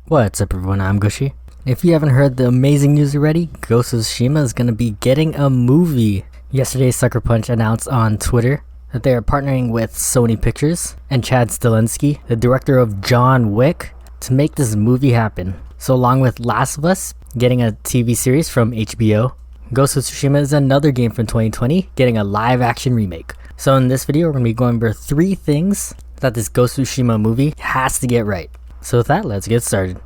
What's up everyone, I'm Gooshy. If you haven't heard the amazing news already, Ghost of Tsushima is going to be getting a movie. Yesterday, Sucker Punch announced on Twitter that they are partnering with Sony Pictures and Chad Stahelski, the director of John Wick, to make this movie happen. So along with Last of Us getting a TV series from HBO, Ghost of Tsushima is another game from 2020 getting a live action remake. So in this video, we're going to be going over 3 things that this Ghost of Tsushima movie has to get right. So with that, let's get started.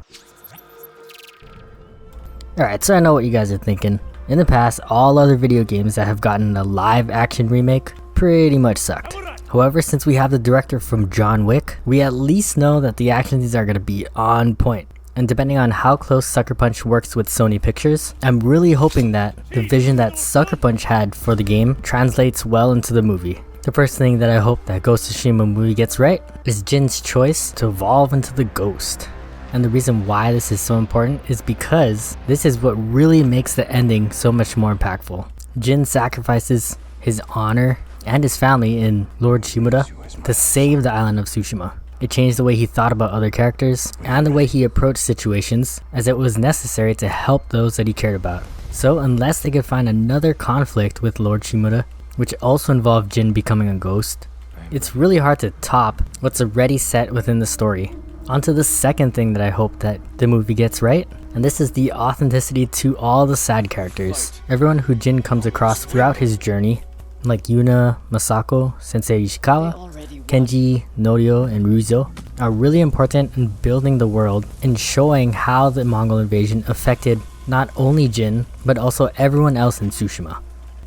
Alright, so I know what you guys are thinking. In the past, all other video games that have gotten a live action remake pretty much sucked. However, since we have the director from John Wick, we at least know that the action scenes are going to be on point. And depending on how close Sucker Punch works with Sony Pictures, I'm really hoping that the vision that Sucker Punch had for the game translates well into the movie. The first thing that I hope that Ghost of Tsushima movie gets right is Jin's choice to evolve into the ghost. And the reason why this is so important is because this is what really makes the ending so much more impactful. Jin sacrifices his honor and his family in Lord Shimura to save the island of Tsushima. It changed the way he thought about other characters and the way he approached situations, as it was necessary to help those that he cared about. So unless they could find another conflict with Lord Shimura, which also involved Jin becoming a ghost, it's really hard to top what's already set within the story. On to the second thing that I hope that the movie gets right, and this is the authenticity to all the side characters. Everyone who Jin comes across throughout his journey, like Yuna, Masako, Sensei Ishikawa, Kenji, Norio, and Ryuzo, are really important in building the world and showing how the Mongol invasion affected not only Jin, but also everyone else in Tsushima.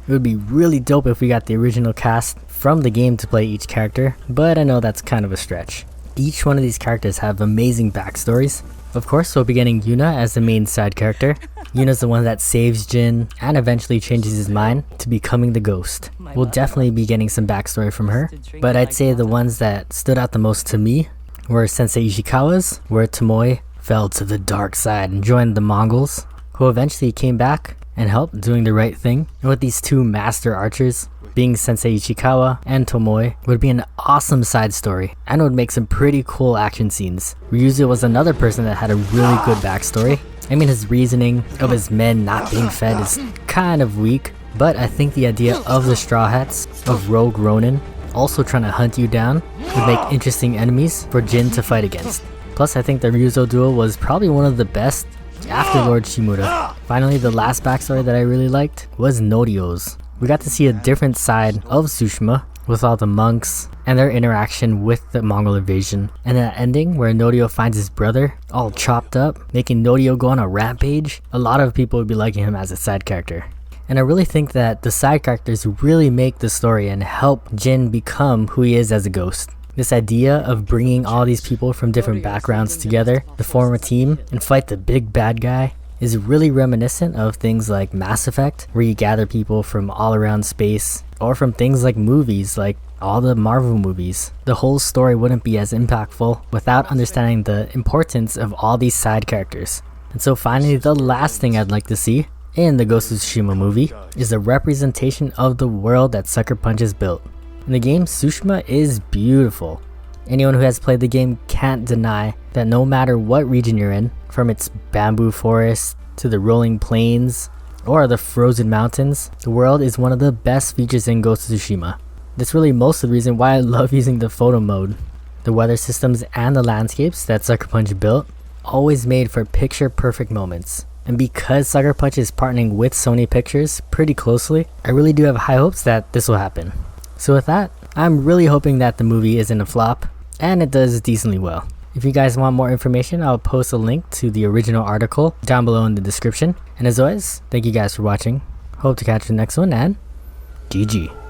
It would be really dope if we got the original cast from the game to play each character, but I know that's kind of a stretch. Each one of these characters have amazing backstories. Of course, we'll be getting Yuna as the main side character. Yuna's the one that saves Jin and eventually changes his mind to becoming the ghost. We'll definitely be getting some backstory from her, but I'd say the ones that stood out the most to me were Sensei Ishikawa's, where Tomoe fell to the dark side and joined the Mongols, who eventually came back and helped doing the right thing. And with these 2 master archers, being Sensei Ishikawa and Tomoe, would be an awesome side story and would make some pretty cool action scenes. Ryuzo was another person that had a really good backstory. I mean, his reasoning of his men not being fed is kind of weak, but I think the idea of the Straw Hats, of Rogue Ronin, also trying to hunt you down, would make interesting enemies for Jin to fight against. Plus, I think the Ryuzo duo was probably one of the best after Lord Shimura. Finally, the last backstory that I really liked was Norio's. We got to see a different side of Tsushima with all the monks and their interaction with the Mongol invasion, and that ending where Norio finds his brother all chopped up, making Norio go on a rampage. A lot of people would be liking him as a side character. And I really think that the side characters really make the story and help Jin become who he is as a ghost. This idea of bringing all these people from different backgrounds together to form a team and fight the big bad guy is really reminiscent of things like Mass Effect, where you gather people from all around space, or from things like movies, like all the Marvel movies. The whole story wouldn't be as impactful without understanding the importance of all these side characters. And so finally, the last thing I'd like to see in the Ghost of Tsushima movie is a representation of the world that Sucker Punch has built. In the game, Tsushima is beautiful. Anyone who has played the game can't deny that no matter what region you're in, from its bamboo forest to the rolling plains or the frozen mountains, the world is one of the best features in Ghost of Tsushima. That's really most of the reason why I love using the photo mode. The weather systems and the landscapes that Sucker Punch built always made for picture perfect moments. And because Sucker Punch is partnering with Sony Pictures pretty closely, I really do have high hopes that this will happen. So with that, I'm really hoping that the movie isn't a flop and it does decently well. If you guys want more information, I'll post a link to the original article down below in the description. And as always, thank you guys for watching. Hope to catch you in the next one, and GG.